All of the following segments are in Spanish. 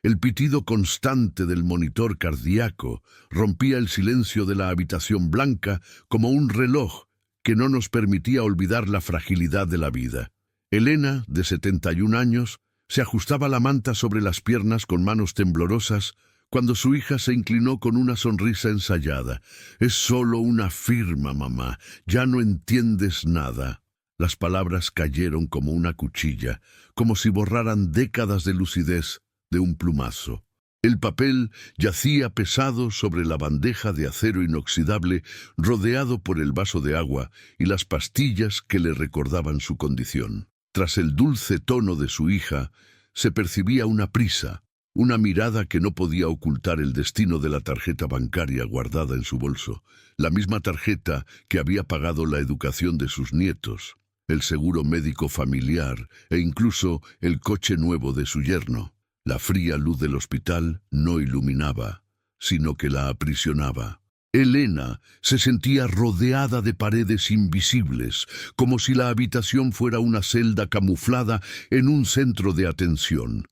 El pitido constante del monitor cardíaco rompía el silencio de la habitación blanca como un reloj que no nos permitía olvidar la fragilidad de la vida. Elena, de 71 años, se ajustaba la manta sobre las piernas con manos temblorosas cuando su hija se inclinó con una sonrisa ensayada. «Es solo una firma, mamá. Ya no entiendes nada». Las palabras cayeron como una cuchilla, como si borraran décadas de lucidez de un plumazo. El papel yacía pesado sobre la bandeja de acero inoxidable, rodeado por el vaso de agua y las pastillas que le recordaban su condición. Tras el dulce tono de su hija, se percibía una prisa, una mirada que no podía ocultar el destino de la tarjeta bancaria guardada en su bolso, la misma tarjeta que había pagado la educación de sus nietos, el seguro médico familiar e incluso el coche nuevo de su yerno. La fría luz del hospital no iluminaba, sino que la aprisionaba. Elena se sentía rodeada de paredes invisibles, como si la habitación fuera una celda camuflada en un centro de atención.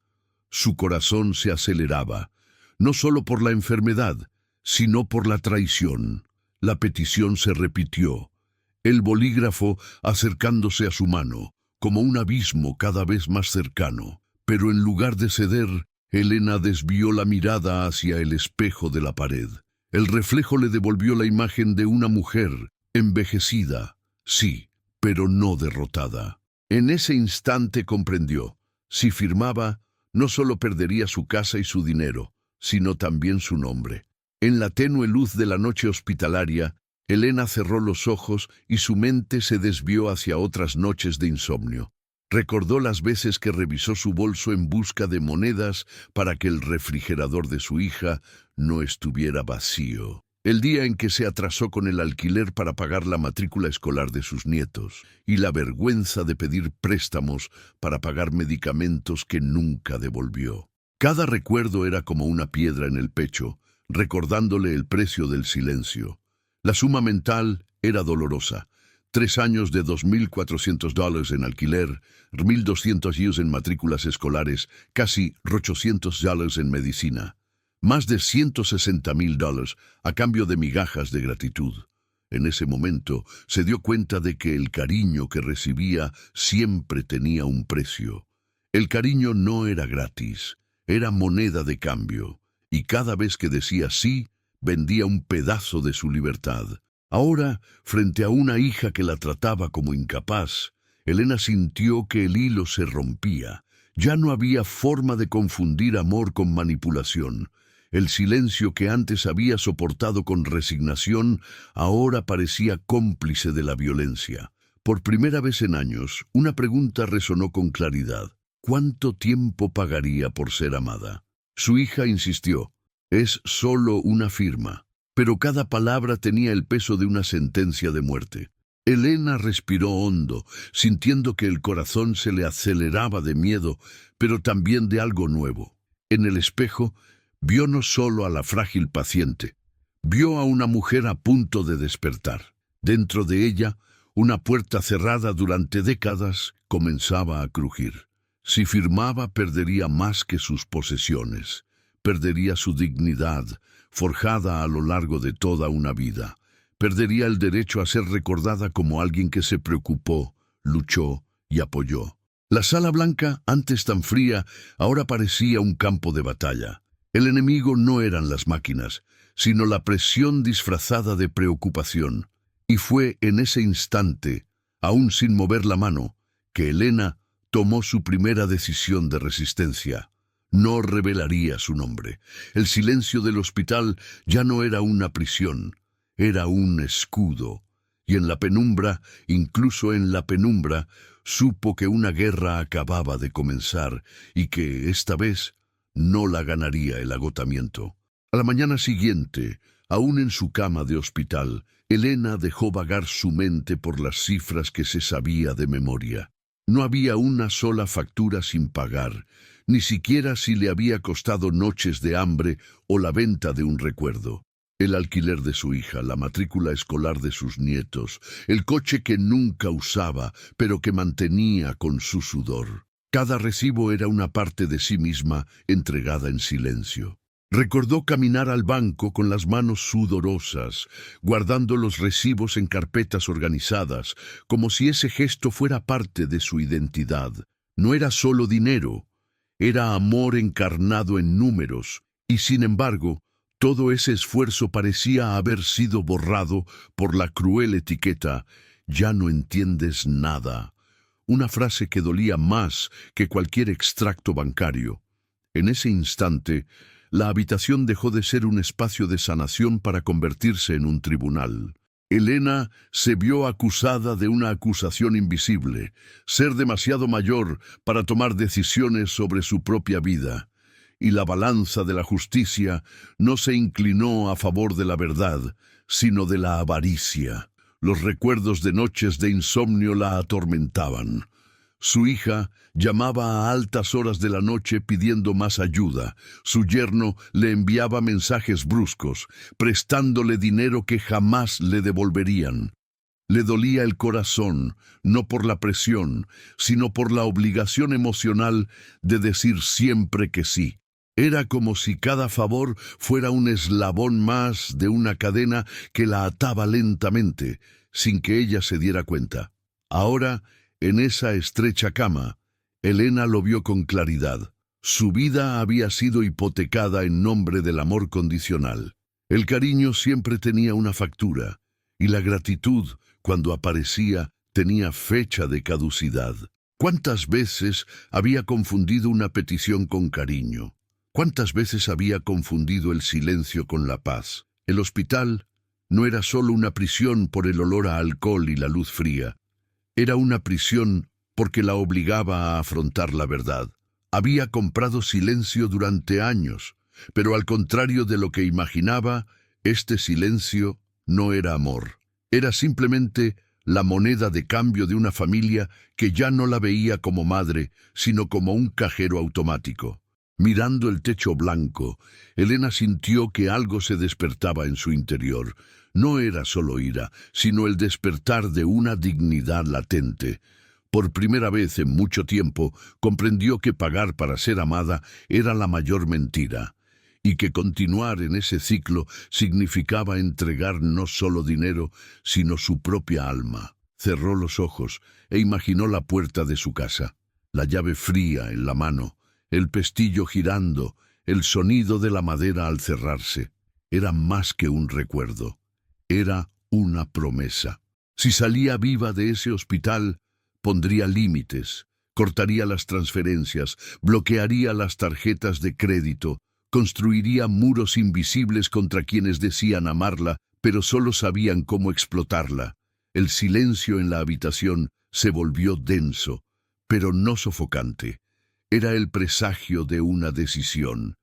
Su corazón se aceleraba, no solo por la enfermedad, sino por la traición. La petición se repitió, el bolígrafo acercándose a su mano, como un abismo cada vez más cercano. Pero en lugar de ceder, Elena desvió la mirada hacia el espejo de la pared. El reflejo le devolvió la imagen de una mujer, envejecida, sí, pero no derrotada. En ese instante comprendió, si firmaba, no solo perdería su casa y su dinero, sino también su nombre. En la tenue luz de la noche hospitalaria, Elena cerró los ojos y su mente se desvió hacia otras noches de insomnio. Recordó las veces que revisó su bolso en busca de monedas para que el refrigerador de su hija no estuviera vacío. El día en que se atrasó con el alquiler para pagar la matrícula escolar de sus nietos, y la vergüenza de pedir préstamos para pagar medicamentos que nunca devolvió. Cada recuerdo era como una piedra en el pecho, recordándole el precio del silencio. La suma mental era dolorosa. 3 años de $2.400 en alquiler, 1.200 euros en matrículas escolares, casi $800 en medicina. Más de $160.000 a cambio de migajas de gratitud. En ese momento se dio cuenta de que el cariño que recibía siempre tenía un precio. El cariño no era gratis, era moneda de cambio, y cada vez que decía sí, vendía un pedazo de su libertad. Ahora, frente a una hija que la trataba como incapaz, Elena sintió que el hilo se rompía. Ya no había forma de confundir amor con manipulación. El silencio que antes había soportado con resignación, ahora parecía cómplice de la violencia. Por primera vez en años, una pregunta resonó con claridad. ¿Cuánto tiempo pagaría por ser amada? Su hija insistió. Es solo una firma. Pero cada palabra tenía el peso de una sentencia de muerte. Elena respiró hondo, sintiendo que el corazón se le aceleraba de miedo, pero también de algo nuevo. En el espejo, vio no solo a la frágil paciente, vio a una mujer a punto de despertar. Dentro de ella, una puerta cerrada durante décadas comenzaba a crujir. Si firmaba, perdería más que sus posesiones. Perdería su dignidad, forjada a lo largo de toda una vida. Perdería el derecho a ser recordada como alguien que se preocupó, luchó y apoyó. La sala blanca, antes tan fría, ahora parecía un campo de batalla. El enemigo no eran las máquinas, sino la presión disfrazada de preocupación. Y fue en ese instante, aún sin mover la mano, que Elena tomó su primera decisión de resistencia. No revelaría su nombre. El silencio del hospital ya no era una prisión, era un escudo. Y en la penumbra, incluso en la penumbra, supo que una guerra acababa de comenzar y que, esta vez, no la ganaría el agotamiento. A la mañana siguiente, aún en su cama de hospital, Elena dejó vagar su mente por las cifras que se sabía de memoria. No había una sola factura sin pagar, ni siquiera si le había costado noches de hambre o la venta de un recuerdo. El alquiler de su hija, la matrícula escolar de sus nietos, el coche que nunca usaba, pero que mantenía con su sudor. Cada recibo era una parte de sí misma entregada en silencio. Recordó caminar al banco con las manos sudorosas, guardando los recibos en carpetas organizadas, como si ese gesto fuera parte de su identidad. No era solo dinero, era amor encarnado en números, y sin embargo, todo ese esfuerzo parecía haber sido borrado por la cruel etiqueta «Ya no entiendes nada», una frase que dolía más que cualquier extracto bancario. En ese instante, la habitación dejó de ser un espacio de sanación para convertirse en un tribunal. Elena se vio acusada de una acusación invisible, ser demasiado mayor para tomar decisiones sobre su propia vida. Y la balanza de la justicia no se inclinó a favor de la verdad, sino de la avaricia. Los recuerdos de noches de insomnio la atormentaban. Su hija llamaba a altas horas de la noche pidiendo más ayuda. Su yerno le enviaba mensajes bruscos, prestándole dinero que jamás le devolverían. Le dolía el corazón, no por la presión, sino por la obligación emocional de decir siempre que sí. Era como si cada favor fuera un eslabón más de una cadena que la ataba lentamente, sin que ella se diera cuenta. Ahora, en esa estrecha cama, Elena lo vio con claridad. Su vida había sido hipotecada en nombre del amor condicional. El cariño siempre tenía una factura, y la gratitud, cuando aparecía, tenía fecha de caducidad. ¿Cuántas veces había confundido una petición con cariño? ¿Cuántas veces había confundido el silencio con la paz? El hospital no era solo una prisión por el olor a alcohol y la luz fría. Era una prisión porque la obligaba a afrontar la verdad. Había comprado silencio durante años, pero al contrario de lo que imaginaba, este silencio no era amor. Era simplemente la moneda de cambio de una familia que ya no la veía como madre, sino como un cajero automático. Mirando el techo blanco, Elena sintió que algo se despertaba en su interior. No era solo ira, sino el despertar de una dignidad latente. Por primera vez en mucho tiempo, comprendió que pagar para ser amada era la mayor mentira, y que continuar en ese ciclo significaba entregar no solo dinero, sino su propia alma. Cerró los ojos e imaginó la puerta de su casa, la llave fría en la mano, el pestillo girando, el sonido de la madera al cerrarse. Era más que un recuerdo. Era una promesa. Si salía viva de ese hospital, pondría límites, cortaría las transferencias, bloquearía las tarjetas de crédito, construiría muros invisibles contra quienes decían amarla, pero solo sabían cómo explotarla. El silencio en la habitación se volvió denso, pero no sofocante. Era el presagio de una decisión.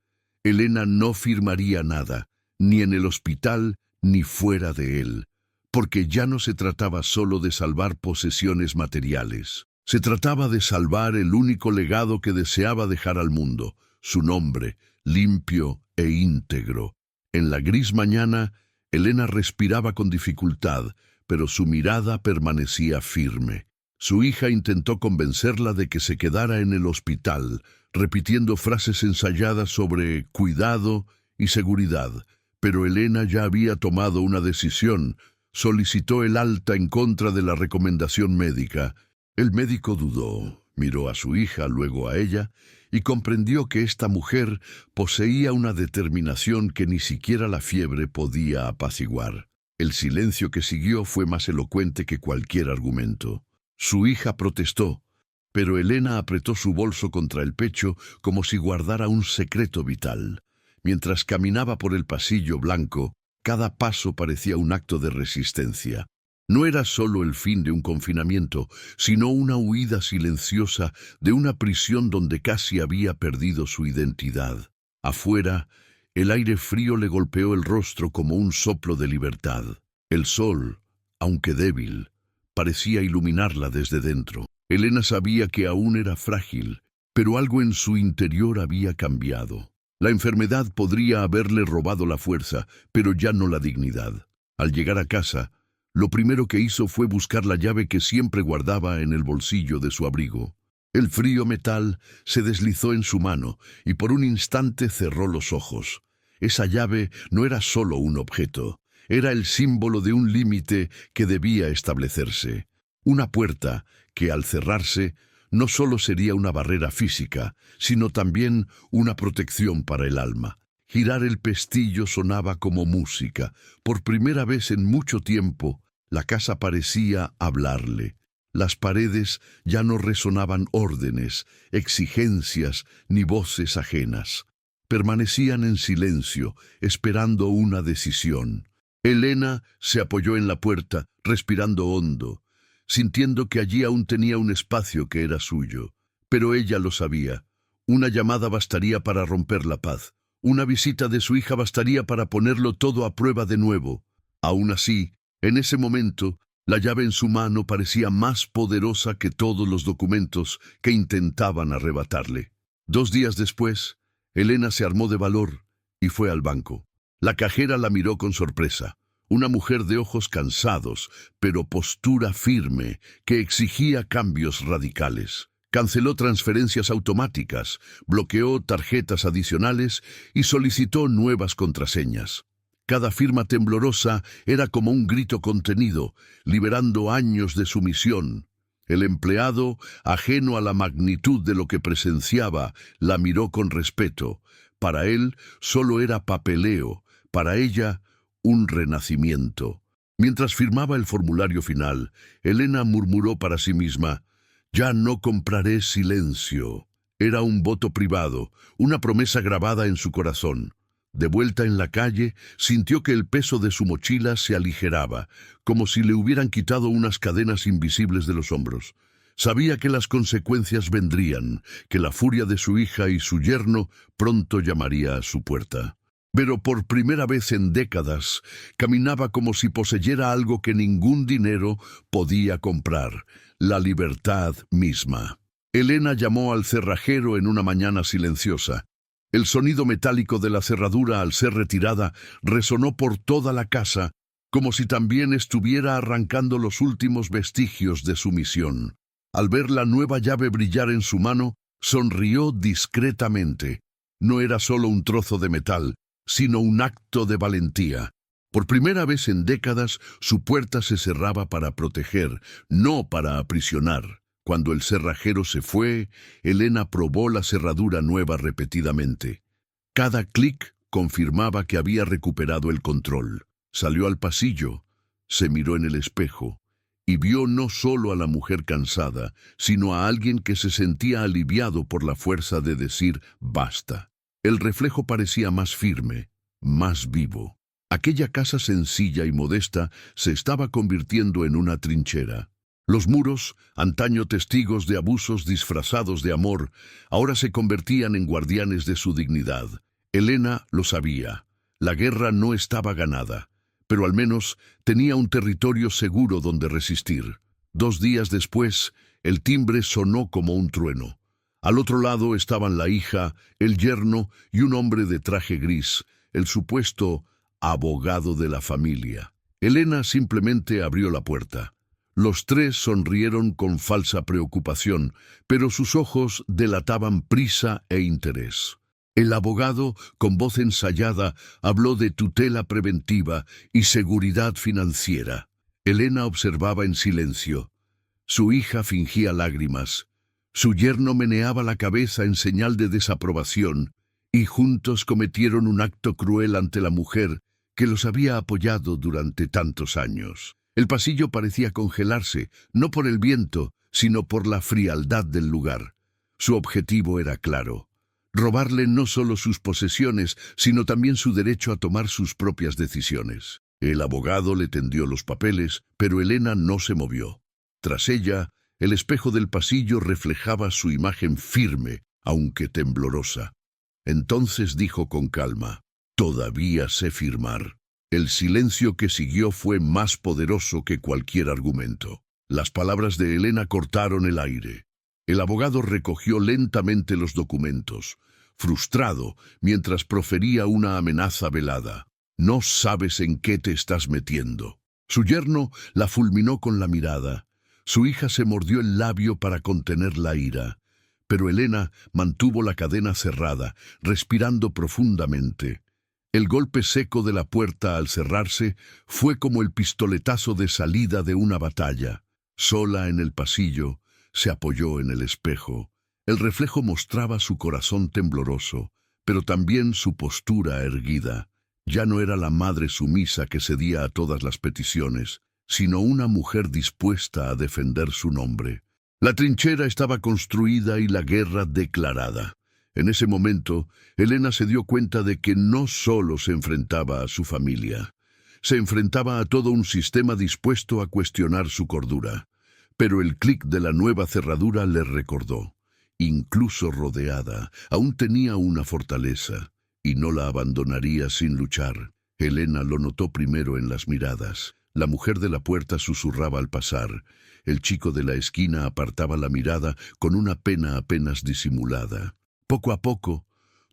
Elena no firmaría nada, ni en el hospital ni fuera de él, porque ya no se trataba solo de salvar posesiones materiales. Se trataba de salvar el único legado que deseaba dejar al mundo, su nombre, limpio e íntegro. En la gris mañana, Elena respiraba con dificultad, pero su mirada permanecía firme. Su hija intentó convencerla de que se quedara en el hospital, repitiendo frases ensayadas sobre cuidado y seguridad, pero Elena ya había tomado una decisión. Solicitó el alta en contra de la recomendación médica. El médico dudó, miró a su hija, luego a ella, y comprendió que esta mujer poseía una determinación que ni siquiera la fiebre podía apaciguar. El silencio que siguió fue más elocuente que cualquier argumento. Su hija protestó, pero Elena apretó su bolso contra el pecho como si guardara un secreto vital. Mientras caminaba por el pasillo blanco, cada paso parecía un acto de resistencia. No era solo el fin de un confinamiento, sino una huida silenciosa de una prisión donde casi había perdido su identidad. Afuera, el aire frío le golpeó el rostro como un soplo de libertad. El sol, aunque débil, parecía iluminarla desde dentro. Elena sabía que aún era frágil, pero algo en su interior había cambiado. La enfermedad podría haberle robado la fuerza, pero ya no la dignidad. Al llegar a casa, lo primero que hizo fue buscar la llave que siempre guardaba en el bolsillo de su abrigo. El frío metal se deslizó en su mano y por un instante cerró los ojos. Esa llave no era solo un objeto, era el símbolo de un límite que debía establecerse. Una puerta que, al cerrarse, no solo sería una barrera física, sino también una protección para el alma. Girar el pestillo sonaba como música. Por primera vez en mucho tiempo, la casa parecía hablarle. Las paredes ya no resonaban órdenes, exigencias ni voces ajenas. Permanecían en silencio, esperando una decisión. Elena se apoyó en la puerta, respirando hondo, sintiendo que allí aún tenía un espacio que era suyo. Pero ella lo sabía. Una llamada bastaría para romper la paz. Una visita de su hija bastaría para ponerlo todo a prueba de nuevo. Aún así, en ese momento, la llave en su mano parecía más poderosa que todos los documentos que intentaban arrebatarle. 2 días después, Elena se armó de valor y fue al banco. La cajera la miró con sorpresa. Una mujer de ojos cansados, pero postura firme, que exigía cambios radicales. Canceló transferencias automáticas, bloqueó tarjetas adicionales y solicitó nuevas contraseñas. Cada firma temblorosa era como un grito contenido, liberando años de sumisión. El empleado, ajeno a la magnitud de lo que presenciaba, la miró con respeto. Para él solo era papeleo, para ella un renacimiento. Mientras firmaba el formulario final, Elena murmuró para sí misma: «Ya no compraré silencio». Era un voto privado, una promesa grabada en su corazón. De vuelta en la calle, sintió que el peso de su mochila se aligeraba, como si le hubieran quitado unas cadenas invisibles de los hombros. Sabía que las consecuencias vendrían, que la furia de su hija y su yerno pronto llamaría a su puerta. Pero por primera vez en décadas, caminaba como si poseyera algo que ningún dinero podía comprar: la libertad misma. Elena llamó al cerrajero en una mañana silenciosa. El sonido metálico de la cerradura, al ser retirada, resonó por toda la casa, como si también estuviera arrancando los últimos vestigios de su misión. Al ver la nueva llave brillar en su mano, sonrió discretamente. No era solo un trozo de metal, sino un acto de valentía. Por primera vez en décadas, su puerta se cerraba para proteger, no para aprisionar. Cuando el cerrajero se fue, Elena probó la cerradura nueva repetidamente. Cada clic confirmaba que había recuperado el control. Salió al pasillo, se miró en el espejo y vio no solo a la mujer cansada, sino a alguien que se sentía aliviado por la fuerza de decir basta. El reflejo parecía más firme, más vivo. Aquella casa sencilla y modesta se estaba convirtiendo en una trinchera. Los muros, antaño testigos de abusos disfrazados de amor, ahora se convertían en guardianes de su dignidad. Elena lo sabía. La guerra no estaba ganada, pero al menos tenía un territorio seguro donde resistir. 2 días después, el timbre sonó como un trueno. Al otro lado estaban la hija, el yerno y un hombre de traje gris, el supuesto abogado de la familia. Elena simplemente abrió la puerta. Los 3 sonrieron con falsa preocupación, pero sus ojos delataban prisa e interés. El abogado, con voz ensayada, habló de tutela preventiva y seguridad financiera. Elena observaba en silencio. Su hija fingía lágrimas. Su yerno meneaba la cabeza en señal de desaprobación, y juntos cometieron un acto cruel ante la mujer que los había apoyado durante tantos años. El pasillo parecía congelarse, no por el viento, sino por la frialdad del lugar. Su objetivo era claro: robarle no solo sus posesiones, sino también su derecho a tomar sus propias decisiones. El abogado le tendió los papeles, pero Elena no se movió. Tras ella, el espejo del pasillo reflejaba su imagen firme, aunque temblorosa. Entonces dijo con calma: «Todavía sé firmar». El silencio que siguió fue más poderoso que cualquier argumento. Las palabras de Elena cortaron el aire. El abogado recogió lentamente los documentos, frustrado, mientras profería una amenaza velada. «No sabes en qué te estás metiendo». Su yerno la fulminó con la mirada. Su hija se mordió el labio para contener la ira. pero Elena mantuvo la cadena cerrada, respirando profundamente. El golpe seco de la puerta al cerrarse fue como el pistoletazo de salida de una batalla. Sola en el pasillo, se apoyó en el espejo. El reflejo mostraba su corazón tembloroso, pero también su postura erguida. Ya no era la madre sumisa que cedía a todas las peticiones, sino una mujer dispuesta a defender su nombre. La trinchera estaba construida y la guerra declarada. En ese momento, Elena se dio cuenta de que no solo se enfrentaba a su familia, se enfrentaba a todo un sistema dispuesto a cuestionar su cordura. Pero el clic de la nueva cerradura le recordó. Incluso rodeada, aún tenía una fortaleza, y no la abandonaría sin luchar. Elena lo notó primero en las miradas. La mujer de la puerta susurraba al pasar. El chico de la esquina apartaba la mirada con una pena apenas disimulada. Poco a poco,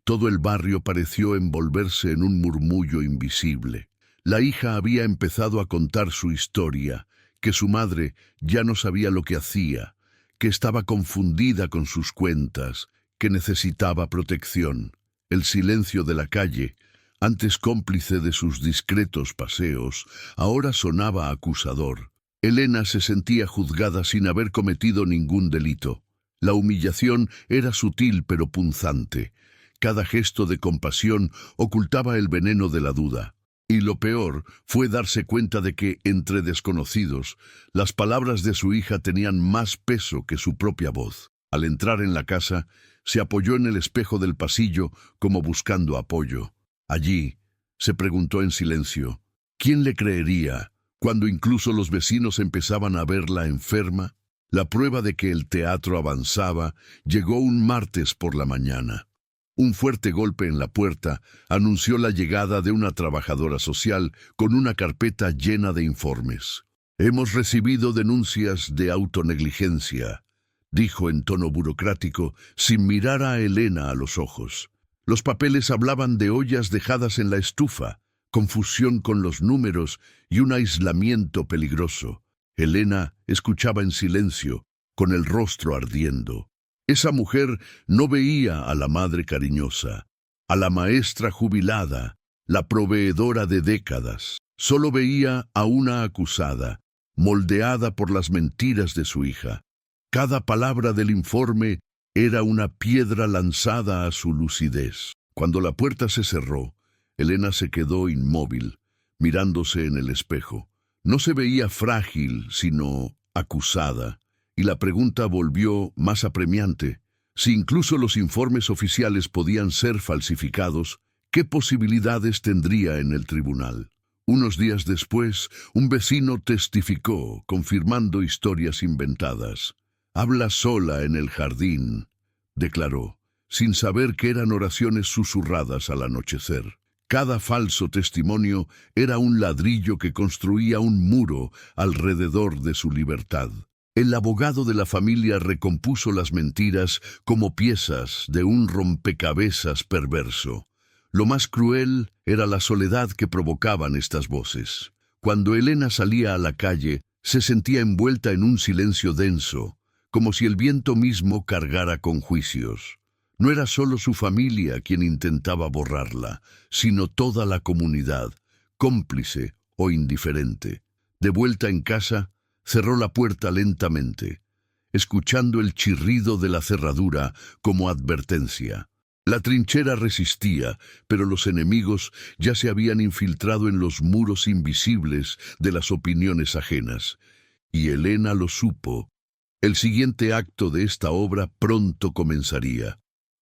todo el barrio pareció envolverse en un murmullo invisible. La hija había empezado a contar su historia, que su madre ya no sabía lo que hacía, que estaba confundida con sus cuentas, que necesitaba protección. El silencio de la calle, antes cómplice de sus discretos paseos, ahora sonaba acusador. Elena se sentía juzgada sin haber cometido ningún delito. La humillación era sutil pero punzante. Cada gesto de compasión ocultaba el veneno de la duda. Y lo peor fue darse cuenta de que, entre desconocidos, las palabras de su hija tenían más peso que su propia voz. Al entrar en la casa, se apoyó en el espejo del pasillo como buscando apoyo. Allí, se preguntó en silencio, ¿quién le creería cuando incluso los vecinos empezaban a verla enferma? La prueba de que el teatro avanzaba llegó un martes por la mañana. Un fuerte golpe en la puerta anunció la llegada de una trabajadora social con una carpeta llena de informes. «Hemos recibido denuncias de autonegligencia», dijo en tono burocrático, sin mirar a Elena a los ojos. Los papeles hablaban de ollas dejadas en la estufa, confusión con los números y un aislamiento peligroso. Elena escuchaba en silencio, con el rostro ardiendo. Esa mujer no veía a la madre cariñosa, a la maestra jubilada, la proveedora de décadas. Solo veía a una acusada, moldeada por las mentiras de su hija. Cada palabra del informe era una piedra lanzada a su lucidez. Cuando la puerta se cerró, Elena se quedó inmóvil, mirándose en el espejo. No se veía frágil, sino acusada, y la pregunta volvió más apremiante. Si incluso los informes oficiales podían ser falsificados, ¿qué posibilidades tendría en el tribunal? Unos días después, un vecino testificó, confirmando historias inventadas. «Habla sola en el jardín», declaró, sin saber que eran oraciones susurradas al anochecer. Cada falso testimonio era un ladrillo que construía un muro alrededor de su libertad. El abogado de la familia recompuso las mentiras como piezas de un rompecabezas perverso. Lo más cruel era la soledad que provocaban estas voces. Cuando Elena salía a la calle, se sentía envuelta en un silencio denso, como si el viento mismo cargara con juicios. No era solo su familia quien intentaba borrarla, sino toda la comunidad, cómplice o indiferente. De vuelta en casa, cerró la puerta lentamente, escuchando el chirrido de la cerradura como advertencia. La trinchera resistía, pero los enemigos ya se habían infiltrado en los muros invisibles de las opiniones ajenas. Y Elena lo supo. El siguiente acto de esta obra pronto comenzaría.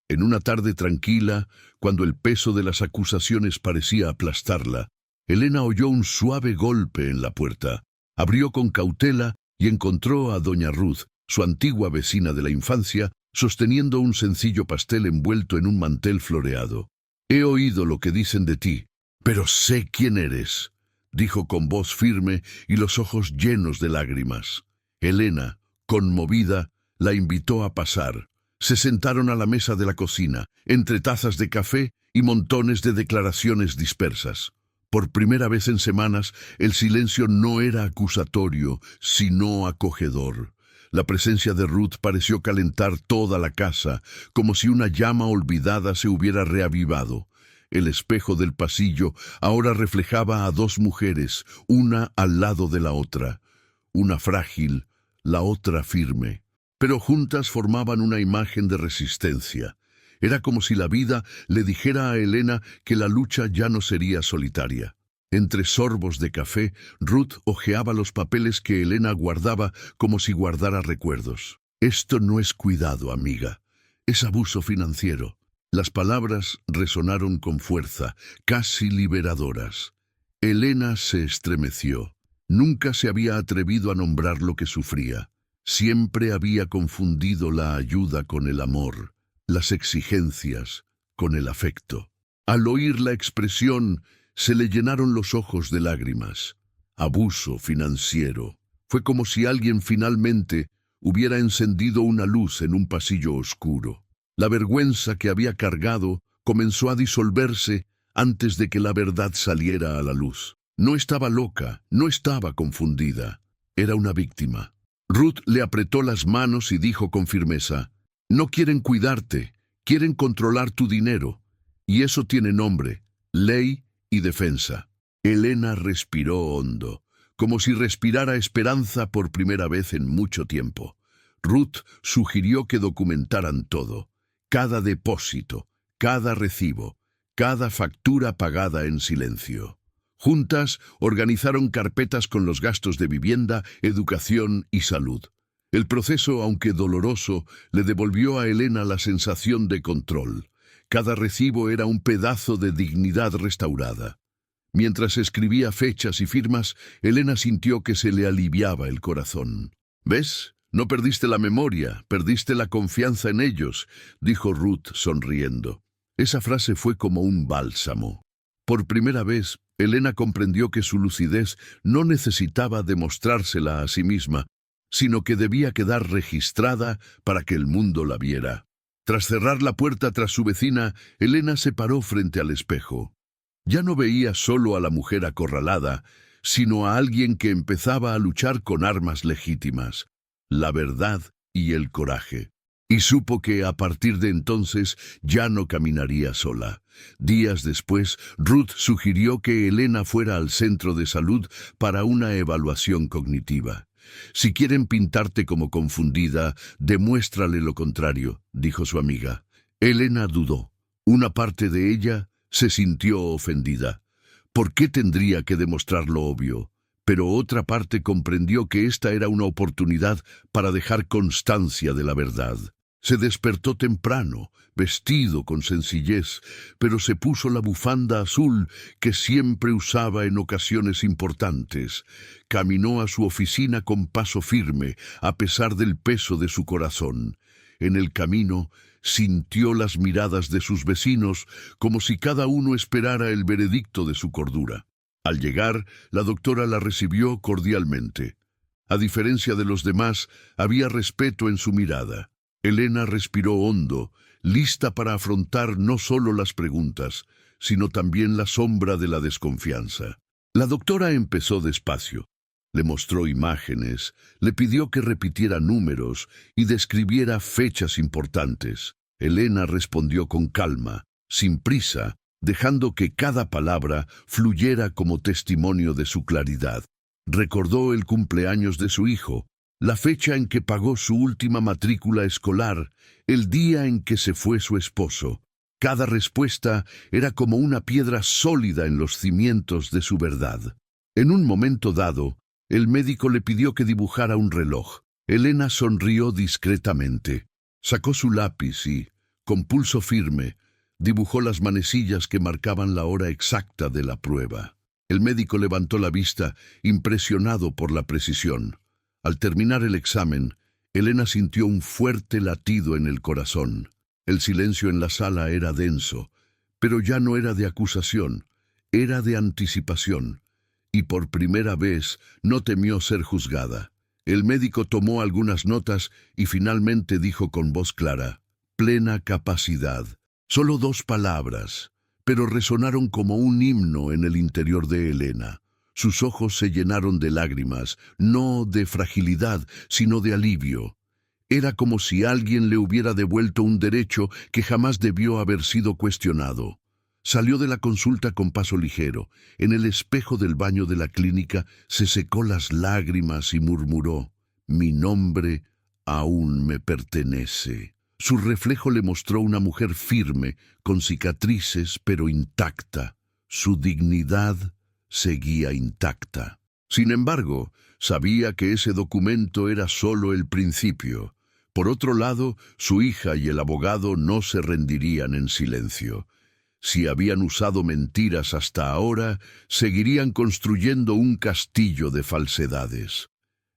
En una tarde tranquila, cuando el peso de las acusaciones parecía aplastarla, Elena oyó un suave golpe en la puerta. Abrió con cautela y encontró a doña Ruth, su antigua vecina de la infancia, sosteniendo un sencillo pastel envuelto en un mantel floreado. «He oído lo que dicen de ti, pero sé quién eres», dijo con voz firme y los ojos llenos de lágrimas. Elena, conmovida, la invitó a pasar. Se sentaron a la mesa de la cocina, entre tazas de café y montones de declaraciones dispersas. Por primera vez en semanas, el silencio no era acusatorio, sino acogedor. La presencia de Ruth pareció calentar toda la casa, como si una llama olvidada se hubiera reavivado. El espejo del pasillo ahora reflejaba a dos mujeres, una al lado de la otra. Una frágil, la otra firme. Pero juntas formaban una imagen de resistencia. Era como si la vida le dijera a Elena que la lucha ya no sería solitaria. Entre sorbos de café, Ruth hojeaba los papeles que Elena guardaba como si guardara recuerdos. Esto no es cuidado, amiga. Es abuso financiero. Las palabras resonaron con fuerza, casi liberadoras. Elena se estremeció. Nunca se había atrevido a nombrar lo que sufría. Siempre había confundido la ayuda con el amor, las exigencias con el afecto. Al oír la expresión, se le llenaron los ojos de lágrimas. Abuso financiero. Fue como si alguien finalmente hubiera encendido una luz en un pasillo oscuro. La vergüenza que había cargado comenzó a disolverse antes de que la verdad saliera a la luz. No estaba loca, no estaba confundida. Era una víctima. Ruth le apretó las manos y dijo con firmeza: «No quieren cuidarte, quieren controlar tu dinero. Y eso tiene nombre: ley y defensa». Elena respiró hondo, como si respirara esperanza por primera vez en mucho tiempo. Ruth sugirió que documentaran todo: cada depósito, cada recibo, cada factura pagada en silencio. Juntas organizaron carpetas con los gastos de vivienda, educación y salud. El proceso, aunque doloroso, le devolvió a Elena la sensación de control. Cada recibo era un pedazo de dignidad restaurada. Mientras escribía fechas y firmas, Elena sintió que se le aliviaba el corazón. «¿Ves? No perdiste la memoria, perdiste la confianza en ellos», dijo Ruth sonriendo. Esa frase fue como un bálsamo. Por primera vez, Elena comprendió que su lucidez no necesitaba demostrársela a sí misma, sino que debía quedar registrada para que el mundo la viera. Tras cerrar la puerta tras su vecina, Elena se paró frente al espejo. Ya no veía solo a la mujer acorralada, sino a alguien que empezaba a luchar con armas legítimas: la verdad y el coraje. Y supo que a partir de entonces ya no caminaría sola. Días después, Ruth sugirió que Elena fuera al centro de salud para una evaluación cognitiva. «Si quieren pintarte como confundida, demuéstrale lo contrario», dijo su amiga. Elena dudó. Una parte de ella se sintió ofendida. ¿Por qué tendría que demostrar lo obvio? Pero otra parte comprendió que esta era una oportunidad para dejar constancia de la verdad. Se despertó temprano, vestido con sencillez, pero se puso la bufanda azul que siempre usaba en ocasiones importantes. Caminó a su oficina con paso firme, a pesar del peso de su corazón. En el camino, sintió las miradas de sus vecinos, como si cada uno esperara el veredicto de su cordura. Al llegar, la doctora la recibió cordialmente. A diferencia de los demás, había respeto en su mirada. Elena respiró hondo, lista para afrontar no solo las preguntas, sino también la sombra de la desconfianza. La doctora empezó despacio. Le mostró imágenes, le pidió que repitiera números y describiera fechas importantes. Elena respondió con calma, sin prisa, dejando que cada palabra fluyera como testimonio de su claridad. Recordó el cumpleaños de su hijo, la fecha en que pagó su última matrícula escolar, el día en que se fue su esposo. Cada respuesta era como una piedra sólida en los cimientos de su verdad. En un momento dado, el médico le pidió que dibujara un reloj. Elena sonrió discretamente. Sacó su lápiz y, con pulso firme, dibujó las manecillas que marcaban la hora exacta de la prueba. El médico levantó la vista, impresionado por la precisión. Al terminar el examen, Elena sintió un fuerte latido en el corazón. El silencio en la sala era denso, pero ya no era de acusación, era de anticipación. Y por primera vez no temió ser juzgada. El médico tomó algunas notas y finalmente dijo con voz clara: «Plena capacidad». Solo 2 palabras, pero resonaron como un himno en el interior de Elena. Sus ojos se llenaron de lágrimas, no de fragilidad, sino de alivio. Era como si alguien le hubiera devuelto un derecho que jamás debió haber sido cuestionado. Salió de la consulta con paso ligero. En el espejo del baño de la clínica se secó las lágrimas y murmuró: «Mi nombre aún me pertenece». Su reflejo le mostró una mujer firme, con cicatrices pero intacta. Su dignidad seguía intacta. Sin embargo, sabía que ese documento era solo el principio. Por otro lado, su hija y el abogado no se rendirían en silencio. Si habían usado mentiras hasta ahora, seguirían construyendo un castillo de falsedades.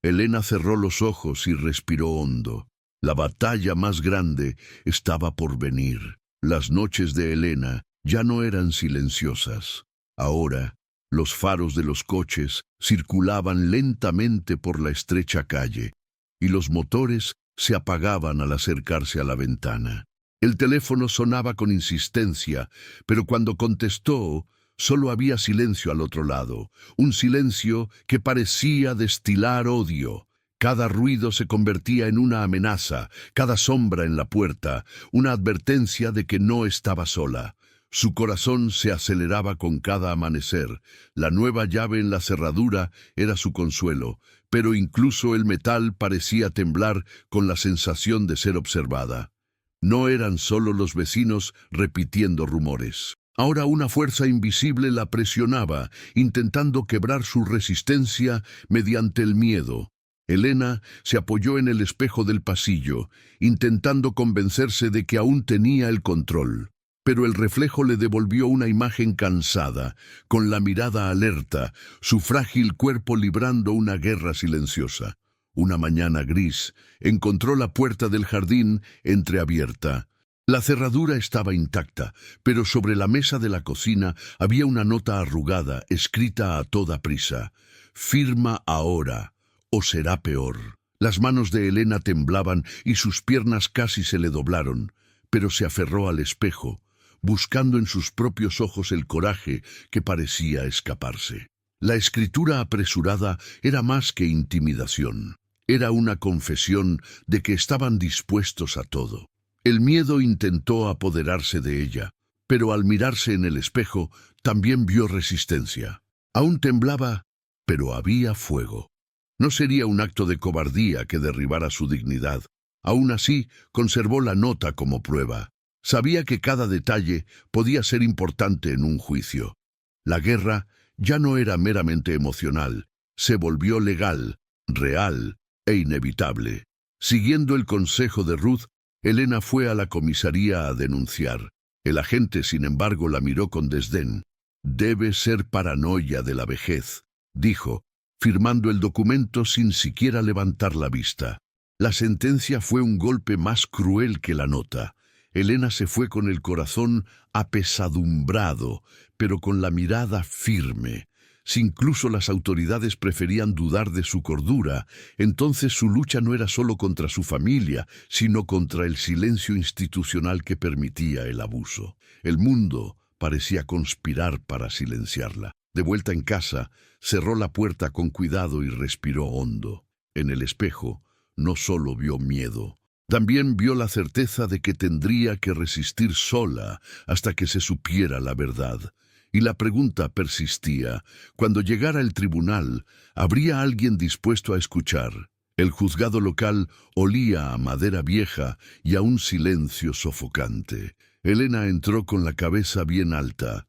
Elena cerró los ojos y respiró hondo. La batalla más grande estaba por venir. Las noches de Elena ya no eran silenciosas. Ahora, los faros de los coches circulaban lentamente por la estrecha calle, y los motores se apagaban al acercarse a la ventana. El teléfono sonaba con insistencia, pero cuando contestó, solo había silencio al otro lado, un silencio que parecía destilar odio. Cada ruido se convertía en una amenaza, cada sombra en la puerta, una advertencia de que no estaba sola. Su corazón se aceleraba con cada amanecer. La nueva llave en la cerradura era su consuelo, pero incluso el metal parecía temblar con la sensación de ser observada. No eran solo los vecinos repitiendo rumores. Ahora una fuerza invisible la presionaba, intentando quebrar su resistencia mediante el miedo. Elena se apoyó en el espejo del pasillo, intentando convencerse de que aún tenía el control. Pero el reflejo le devolvió una imagen cansada, con la mirada alerta, su frágil cuerpo librando una guerra silenciosa. Una mañana gris, encontró la puerta del jardín entreabierta. La cerradura estaba intacta, pero sobre la mesa de la cocina había una nota arrugada, escrita a toda prisa: «Firma ahora, o será peor». Las manos de Elena temblaban y sus piernas casi se le doblaron, pero se aferró al espejo, buscando en sus propios ojos el coraje que parecía escaparse. La escritura apresurada era más que intimidación. Era una confesión de que estaban dispuestos a todo. El miedo intentó apoderarse de ella, pero al mirarse en el espejo también vio resistencia. Aún temblaba, pero había fuego. No sería un acto de cobardía que derribara su dignidad. Aún así, conservó la nota como prueba. Sabía que cada detalle podía ser importante en un juicio. La guerra ya no era meramente emocional, se volvió legal, real e inevitable. Siguiendo el consejo de Ruth, Elena fue a la comisaría a denunciar. El agente, sin embargo, la miró con desdén. «Debe ser paranoia de la vejez», dijo, firmando el documento sin siquiera levantar la vista. La sentencia fue un golpe más cruel que la nota. Elena se fue con el corazón apesadumbrado, pero con la mirada firme. Si incluso las autoridades preferían dudar de su cordura, entonces su lucha no era solo contra su familia, sino contra el silencio institucional que permitía el abuso. El mundo parecía conspirar para silenciarla. De vuelta en casa, cerró la puerta con cuidado y respiró hondo. En el espejo, no solo vio miedo, también vio la certeza de que tendría que resistir sola hasta que se supiera la verdad. Y la pregunta persistía: cuando llegara el tribunal, ¿habría alguien dispuesto a escuchar? El juzgado local olía a madera vieja y a un silencio sofocante. Elena entró con la cabeza bien alta,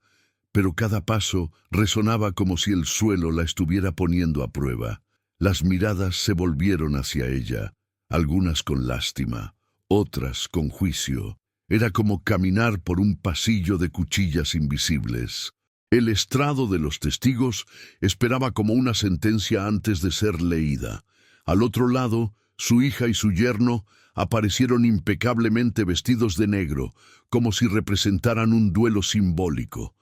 pero cada paso resonaba como si el suelo la estuviera poniendo a prueba. Las miradas se volvieron hacia ella, algunas con lástima, otras con juicio. Era como caminar por un pasillo de cuchillas invisibles. El estrado de los testigos esperaba como una sentencia antes de ser leída. Al otro lado, su hija y su yerno aparecieron impecablemente vestidos de negro, como si representaran un duelo simbólico.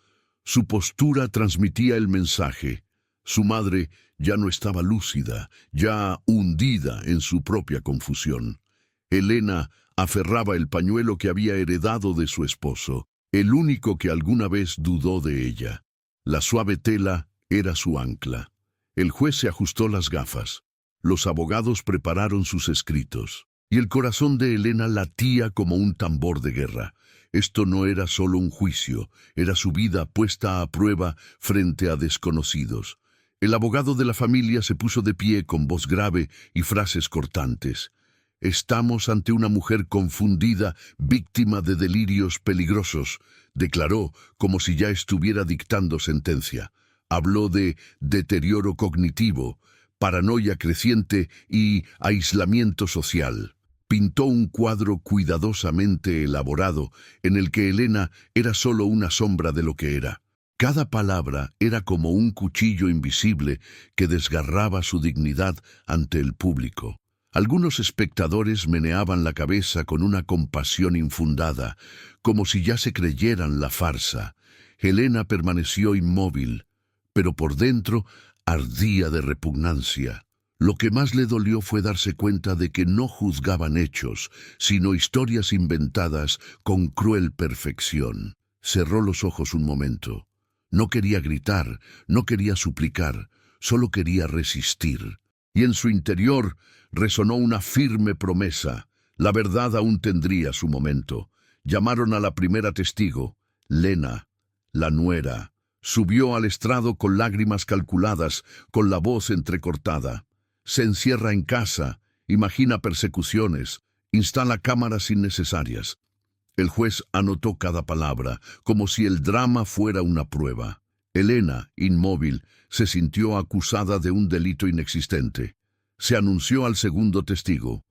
Su postura transmitía el mensaje. Su madre ya no estaba lúcida, ya hundida en su propia confusión. Elena aferraba el pañuelo que había heredado de su esposo, el único que alguna vez dudó de ella. La suave tela era su ancla. El juez se ajustó las gafas. Los abogados prepararon sus escritos. Y el corazón de Elena latía como un tambor de guerra. Esto no era solo un juicio, era su vida puesta a prueba frente a desconocidos. El abogado de la familia se puso de pie con voz grave y frases cortantes. «Estamos ante una mujer confundida, víctima de delirios peligrosos», declaró como si ya estuviera dictando sentencia. Habló de deterioro cognitivo, paranoia creciente y aislamiento social. Pintó un cuadro cuidadosamente elaborado en el que Elena era solo una sombra de lo que era. Cada palabra era como un cuchillo invisible que desgarraba su dignidad ante el público. Algunos espectadores meneaban la cabeza con una compasión infundada, como si ya se creyeran la farsa. Elena permaneció inmóvil, pero por dentro ardía de repugnancia. Lo que más le dolió fue darse cuenta de que no juzgaban hechos, sino historias inventadas con cruel perfección. Cerró los ojos un momento. No quería gritar, no quería suplicar, solo quería resistir. Y en su interior resonó una firme promesa. La verdad aún tendría su momento. Llamaron a la primera testigo, Lena, la nuera. Subió al estrado con lágrimas calculadas, con la voz entrecortada. Se encierra en casa, imagina persecuciones, instala cámaras innecesarias. El juez anotó cada palabra, como si el drama fuera una prueba. Elena, inmóvil, se sintió acusada de un delito inexistente. Se anunció al segundo testigo,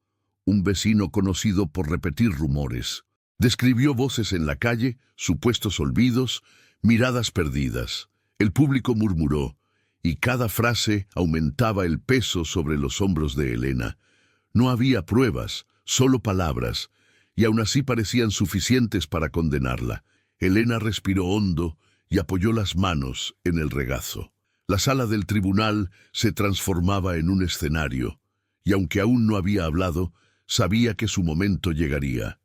un vecino conocido por repetir rumores. Describió voces en la calle, supuestos olvidos, miradas perdidas. El público murmuró, y cada frase aumentaba el peso sobre los hombros de Elena. No había pruebas, solo palabras, y aún así parecían suficientes para condenarla. Elena respiró hondo y apoyó las manos en el regazo. La sala del tribunal se transformaba en un escenario, y aunque aún no había hablado, sabía que su momento llegaría.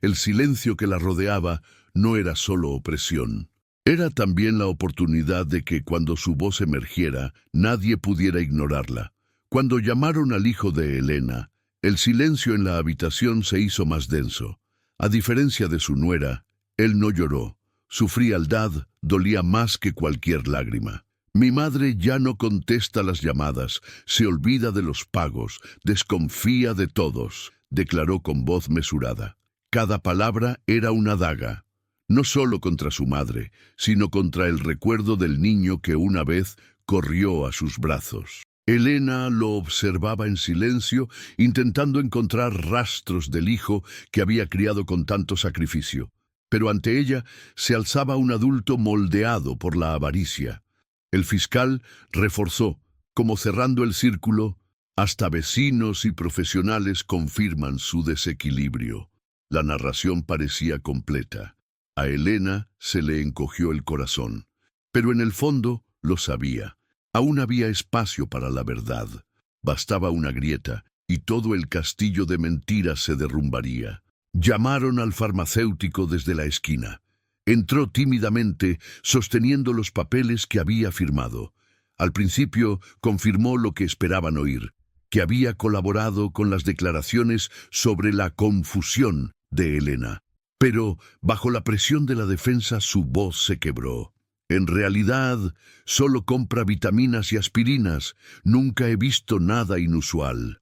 El silencio que la rodeaba no era solo opresión. Era también la oportunidad de que cuando su voz emergiera, nadie pudiera ignorarla. Cuando llamaron al hijo de Elena, el silencio en la habitación se hizo más denso. A diferencia de su nuera, él no lloró. Su frialdad dolía más que cualquier lágrima. «Mi madre ya no contesta las llamadas, se olvida de los pagos, desconfía de todos», declaró con voz mesurada. Cada palabra era una daga. No solo contra su madre, sino contra el recuerdo del niño que una vez corrió a sus brazos. Elena lo observaba en silencio, intentando encontrar rastros del hijo que había criado con tanto sacrificio. Pero ante ella se alzaba un adulto moldeado por la avaricia. El fiscal reforzó, como cerrando el círculo, hasta vecinos y profesionales confirman su desequilibrio. La narración parecía completa. A Elena se le encogió el corazón, pero en el fondo lo sabía. Aún había espacio para la verdad. Bastaba una grieta y todo el castillo de mentiras se derrumbaría. Llamaron al farmacéutico desde la esquina. Entró tímidamente, sosteniendo los papeles que había firmado. Al principio confirmó lo que esperaban oír, que había colaborado con las declaraciones sobre la confusión de Elena. Pero, bajo la presión de la defensa, su voz se quebró. «En realidad, solo compra vitaminas y aspirinas. Nunca he visto nada inusual».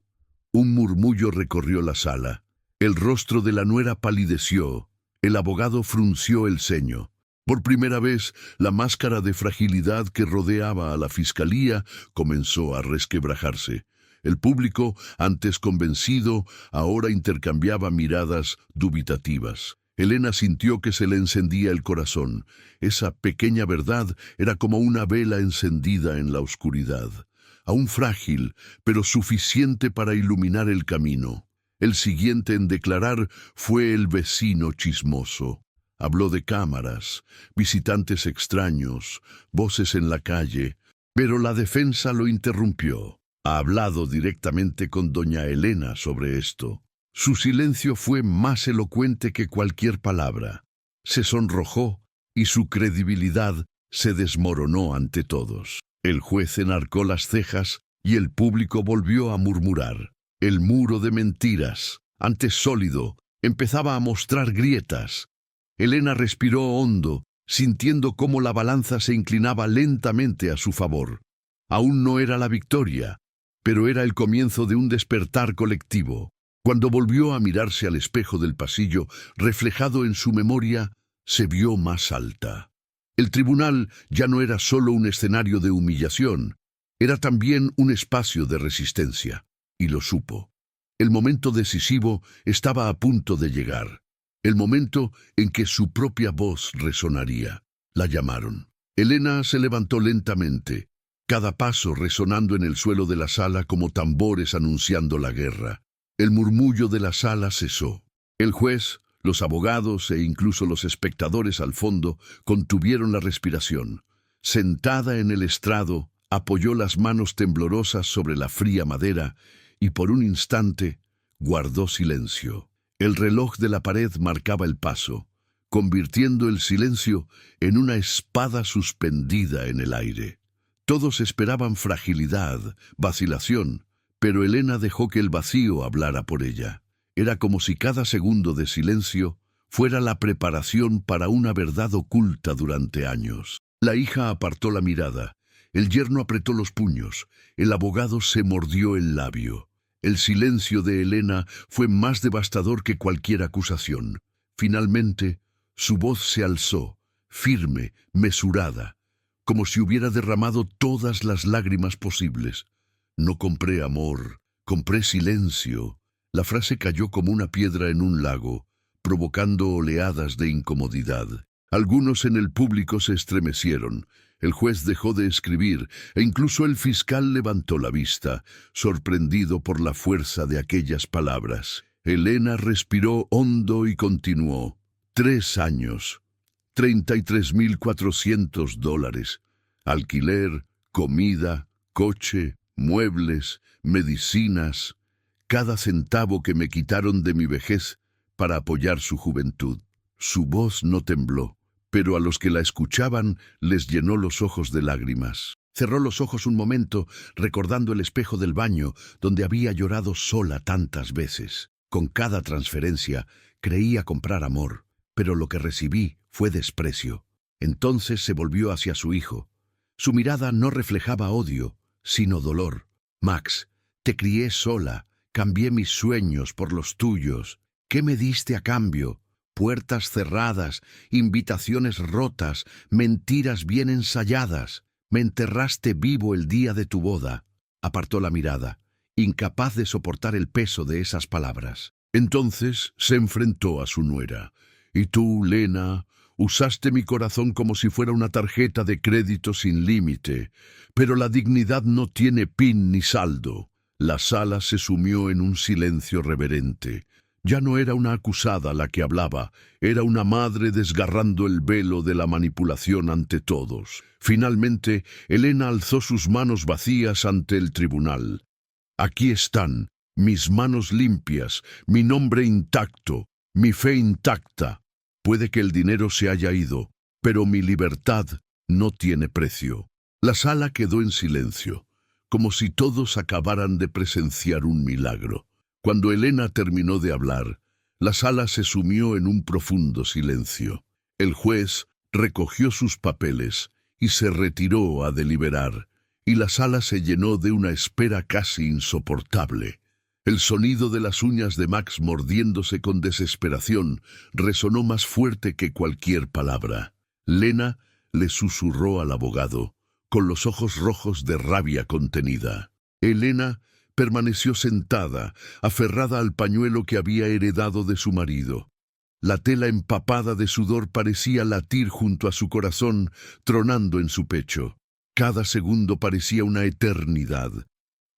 Un murmullo recorrió la sala. El rostro de la nuera palideció. El abogado frunció el ceño. Por primera vez, la máscara de fragilidad que rodeaba a la fiscalía comenzó a resquebrajarse. El público, antes convencido, ahora intercambiaba miradas dubitativas. Elena sintió que se le encendía el corazón. Esa pequeña verdad era como una vela encendida en la oscuridad. Aún frágil, pero suficiente para iluminar el camino. El siguiente en declarar fue el vecino chismoso. Habló de cámaras, visitantes extraños, voces en la calle, pero la defensa lo interrumpió. Ha hablado directamente con doña Elena sobre esto. Su silencio fue más elocuente que cualquier palabra. Se sonrojó y su credibilidad se desmoronó ante todos. El juez enarcó las cejas y el público volvió a murmurar. El muro de mentiras, antes sólido, empezaba a mostrar grietas. Elena respiró hondo, sintiendo cómo la balanza se inclinaba lentamente a su favor. Aún no era la victoria, pero era el comienzo de un despertar colectivo. Cuando volvió a mirarse al espejo del pasillo, reflejado en su memoria, se vio más alta. El tribunal ya no era solo un escenario de humillación, era también un espacio de resistencia, y lo supo. El momento decisivo estaba a punto de llegar, el momento en que su propia voz resonaría. La llamaron. Elena se levantó lentamente, cada paso resonando en el suelo de la sala como tambores anunciando la guerra. El murmullo de la sala cesó. El juez, los abogados e incluso los espectadores al fondo contuvieron la respiración. Sentada en el estrado, apoyó las manos temblorosas sobre la fría madera y por un instante guardó silencio. El reloj de la pared marcaba el paso, convirtiendo el silencio en una espada suspendida en el aire. Todos esperaban fragilidad, vacilación, pero Elena dejó que el vacío hablara por ella. Era como si cada segundo de silencio fuera la preparación para una verdad oculta durante años. La hija apartó la mirada, el yerno apretó los puños, el abogado se mordió el labio. El silencio de Elena fue más devastador que cualquier acusación. Finalmente, su voz se alzó, firme, mesurada, como si hubiera derramado todas las lágrimas posibles. No compré amor, compré silencio. La frase cayó como una piedra en un lago, provocando oleadas de incomodidad. Algunos en el público se estremecieron. El juez dejó de escribir e incluso el fiscal levantó la vista, sorprendido por la fuerza de aquellas palabras. Elena respiró hondo y continuó. 3 años, $33,400. Alquiler, comida, coche, muebles, medicinas, cada centavo que me quitaron de mi vejez para apoyar su juventud. Su voz no tembló, pero a los que la escuchaban les llenó los ojos de lágrimas. Cerró los ojos un momento, recordando el espejo del baño, donde había llorado sola tantas veces. Con cada transferencia creía comprar amor, pero lo que recibí fue desprecio. Entonces se volvió hacia su hijo. Su mirada no reflejaba odio, sino dolor. Max, te crié sola, cambié mis sueños por los tuyos. ¿Qué me diste a cambio? Puertas cerradas, invitaciones rotas, mentiras bien ensayadas. Me enterraste vivo el día de tu boda. Apartó la mirada, incapaz de soportar el peso de esas palabras. Entonces se enfrentó a su nuera. Y tú, Lena, usaste mi corazón como si fuera una tarjeta de crédito sin límite, pero la dignidad no tiene pin ni saldo. La sala se sumió en un silencio reverente. Ya no era una acusada la que hablaba, era una madre desgarrando el velo de la manipulación ante todos. Finalmente, Elena alzó sus manos vacías ante el tribunal. Aquí están, mis manos limpias, mi nombre intacto, mi fe intacta. Puede que el dinero se haya ido, pero mi libertad no tiene precio. La sala quedó en silencio, como si todos acabaran de presenciar un milagro. Cuando Elena terminó de hablar, la sala se sumió en un profundo silencio. El juez recogió sus papeles y se retiró a deliberar, y la sala se llenó de una espera casi insoportable. El sonido de las uñas de Max mordiéndose con desesperación resonó más fuerte que cualquier palabra. Lena le susurró al abogado, con los ojos rojos de rabia contenida. Elena permaneció sentada, aferrada al pañuelo que había heredado de su marido. La tela empapada de sudor parecía latir junto a su corazón, tronando en su pecho. Cada segundo parecía una eternidad,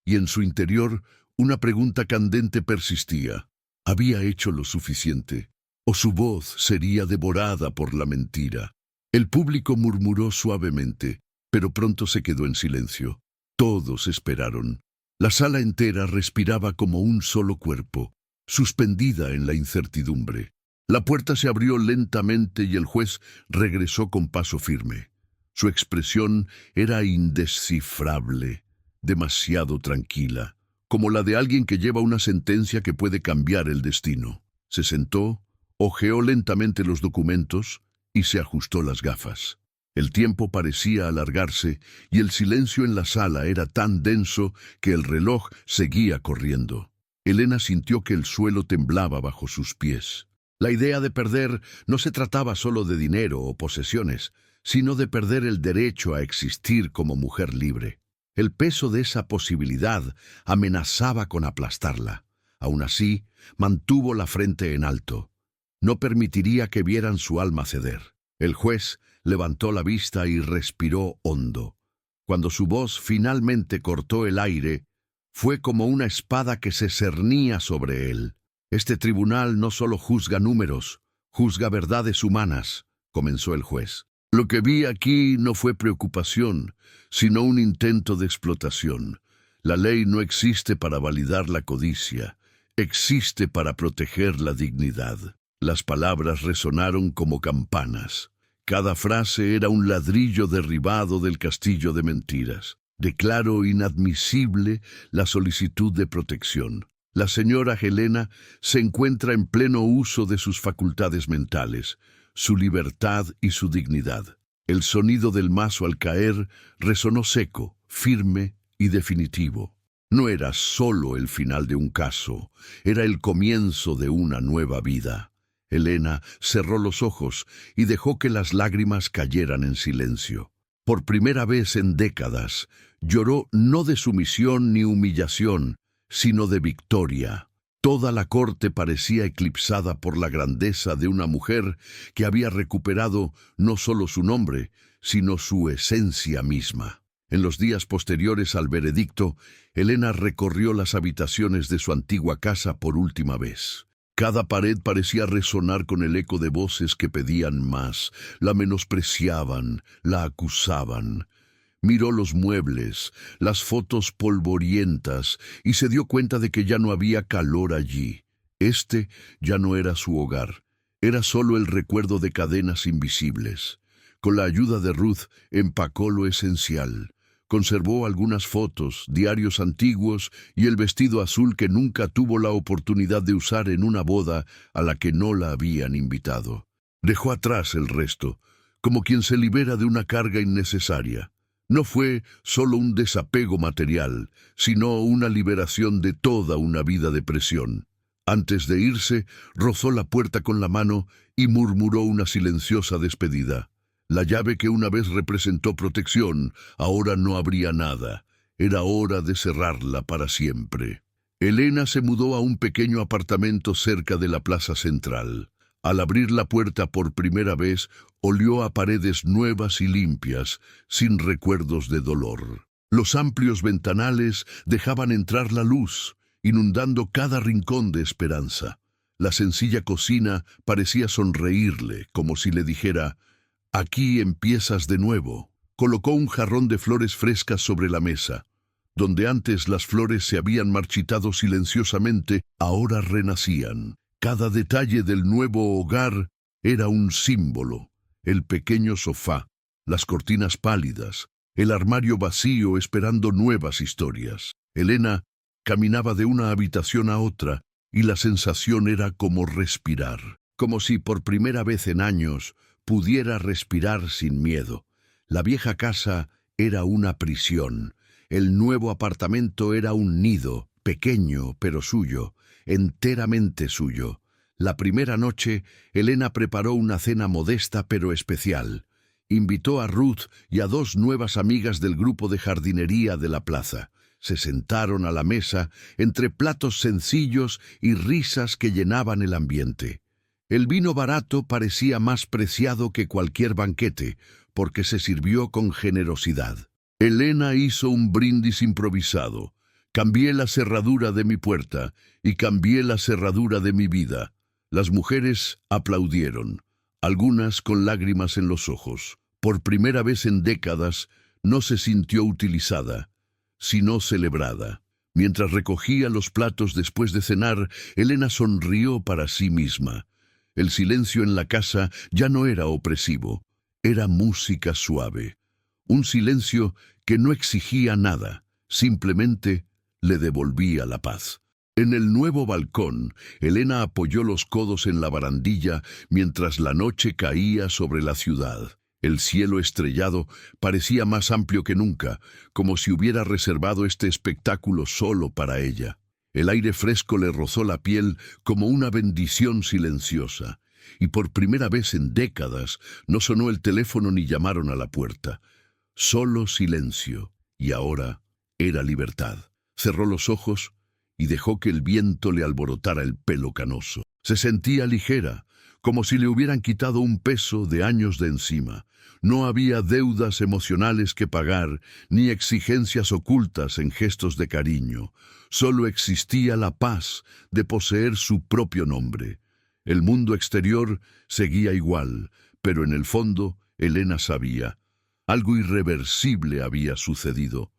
y en su interior una pregunta candente persistía. ¿Había hecho lo suficiente? ¿O su voz sería devorada por la mentira? El público murmuró suavemente, pero pronto se quedó en silencio. Todos esperaron. La sala entera respiraba como un solo cuerpo, suspendida en la incertidumbre. La puerta se abrió lentamente y el juez regresó con paso firme. Su expresión era indescifrable, demasiado tranquila, como la de alguien que lleva una sentencia que puede cambiar el destino. Se sentó, hojeó lentamente los documentos y se ajustó las gafas. El tiempo parecía alargarse y el silencio en la sala era tan denso que el reloj seguía corriendo. Elena sintió que el suelo temblaba bajo sus pies. La idea de perder no se trataba solo de dinero o posesiones, sino de perder el derecho a existir como mujer libre. El peso de esa posibilidad amenazaba con aplastarla. Aún así, mantuvo la frente en alto. No permitiría que vieran su alma ceder. El juez levantó la vista y respiró hondo. Cuando su voz finalmente cortó el aire, fue como una espada que se cernía sobre él. Este tribunal no solo juzga números, juzga verdades humanas, comenzó el juez. Lo que vi aquí no fue preocupación, sino un intento de explotación. La ley no existe para validar la codicia, existe para proteger la dignidad. Las palabras resonaron como campanas. Cada frase era un ladrillo derribado del castillo de mentiras. Declaro inadmisible la solicitud de protección. La señora Helena se encuentra en pleno uso de sus facultades mentales, su libertad y su dignidad. El sonido del mazo al caer resonó seco, firme y definitivo. No era solo el final de un caso, era el comienzo de una nueva vida. Elena cerró los ojos y dejó que las lágrimas cayeran en silencio. Por primera vez en décadas, lloró no de sumisión ni humillación, sino de victoria. Toda la corte parecía eclipsada por la grandeza de una mujer que había recuperado no solo su nombre, sino su esencia misma. En los días posteriores al veredicto, Elena recorrió las habitaciones de su antigua casa por última vez. Cada pared parecía resonar con el eco de voces que pedían más, la menospreciaban, la acusaban. Miró los muebles, las fotos polvorientas, y se dio cuenta de que ya no había calor allí. Este ya no era su hogar, era solo el recuerdo de cadenas invisibles. Con la ayuda de Ruth, empacó lo esencial. Conservó algunas fotos, diarios antiguos y el vestido azul que nunca tuvo la oportunidad de usar en una boda a la que no la habían invitado. Dejó atrás el resto, como quien se libera de una carga innecesaria. No fue solo un desapego material, sino una liberación de toda una vida de presión. Antes de irse, rozó la puerta con la mano y murmuró una silenciosa despedida. La llave que una vez representó protección, ahora no habría nada. Era hora de cerrarla para siempre. Elena se mudó a un pequeño apartamento cerca de la plaza central. Al abrir la puerta por primera vez, olió a paredes nuevas y limpias, sin recuerdos de dolor. Los amplios ventanales dejaban entrar la luz, inundando cada rincón de esperanza. La sencilla cocina parecía sonreírle, como si le dijera: «Aquí empiezas de nuevo». Colocó un jarrón de flores frescas sobre la mesa. Donde antes las flores se habían marchitado silenciosamente, ahora renacían. Cada detalle del nuevo hogar era un símbolo. El pequeño sofá, las cortinas pálidas, el armario vacío esperando nuevas historias. Elena caminaba de una habitación a otra y la sensación era como respirar, como si por primera vez en años pudiera respirar sin miedo. La vieja casa era una prisión. El nuevo apartamento era un nido, pequeño pero suyo, enteramente suyo. La primera noche, Elena preparó una cena modesta pero especial. Invitó a Ruth y a 2 nuevas amigas del grupo de jardinería de la plaza. Se sentaron a la mesa entre platos sencillos y risas que llenaban el ambiente. El vino barato parecía más preciado que cualquier banquete, porque se sirvió con generosidad. Elena hizo un brindis improvisado. Cambié la cerradura de mi puerta y cambié la cerradura de mi vida. Las mujeres aplaudieron, algunas con lágrimas en los ojos. Por primera vez en décadas, no se sintió utilizada, sino celebrada. Mientras recogía los platos después de cenar, Elena sonrió para sí misma. El silencio en la casa ya no era opresivo, era música suave. un silencio que no exigía nada, simplemente le devolvía la paz. En el nuevo balcón, Elena apoyó los codos en la barandilla mientras la noche caía sobre la ciudad. El cielo estrellado parecía más amplio que nunca, como si hubiera reservado este espectáculo solo para ella. El aire fresco le rozó la piel como una bendición silenciosa, y por primera vez en décadas no sonó el teléfono ni llamaron a la puerta. Solo silencio, y ahora era libertad. Cerró los ojos y dejó que el viento le alborotara el pelo canoso. Se sentía ligera, como si le hubieran quitado un peso de años de encima. No había deudas emocionales que pagar, ni exigencias ocultas en gestos de cariño. Solo existía la paz de poseer su propio nombre. El mundo exterior seguía igual, pero en el fondo, Elena sabía. Algo irreversible había sucedido.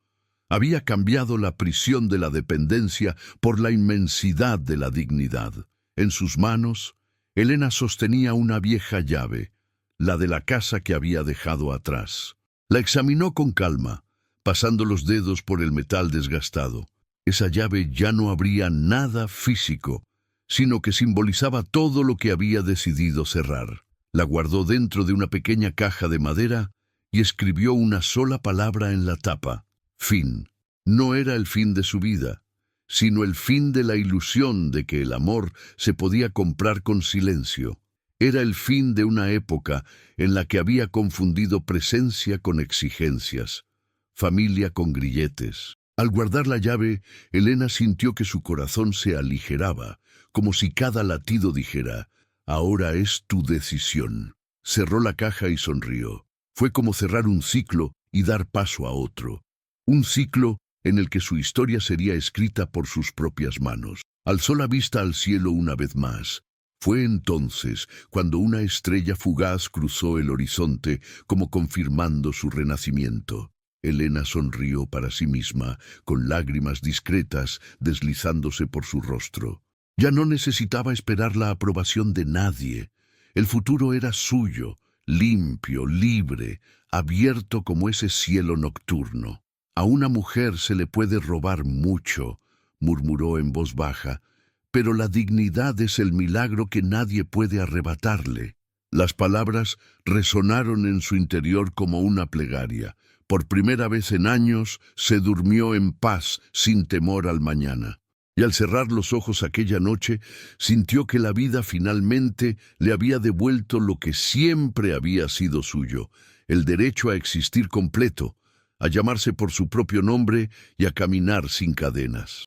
Había cambiado la prisión de la dependencia por la inmensidad de la dignidad. En sus manos, Elena sostenía una vieja llave, la de la casa que había dejado atrás. La examinó con calma, pasando los dedos por el metal desgastado. Esa llave ya no abría nada físico, sino que simbolizaba todo lo que había decidido cerrar. La guardó dentro de una pequeña caja de madera y escribió una sola palabra en la tapa: fin. No era el fin de su vida, sino el fin de la ilusión de que el amor se podía comprar con silencio. Era el fin de una época en la que había confundido presencia con exigencias, familia con grilletes. Al guardar la llave, Elena sintió que su corazón se aligeraba, como si cada latido dijera: ahora es tu decisión. Cerró la caja y sonrió. Fue como cerrar un ciclo y dar paso a otro. Un ciclo en el que su historia sería escrita por sus propias manos. Alzó la vista al cielo una vez más. Fue entonces cuando una estrella fugaz cruzó el horizonte, como confirmando su renacimiento. Elena sonrió para sí misma, con lágrimas discretas deslizándose por su rostro. Ya no necesitaba esperar la aprobación de nadie. El futuro era suyo, limpio, libre, abierto como ese cielo nocturno. A una mujer se le puede robar mucho, murmuró en voz baja, pero la dignidad es el milagro que nadie puede arrebatarle. Las palabras resonaron en su interior como una plegaria. Por primera vez en años se durmió en paz, sin temor al mañana. Y al cerrar los ojos aquella noche, sintió que la vida finalmente le había devuelto lo que siempre había sido suyo: el derecho a existir completo, a llamarse por su propio nombre y a caminar sin cadenas.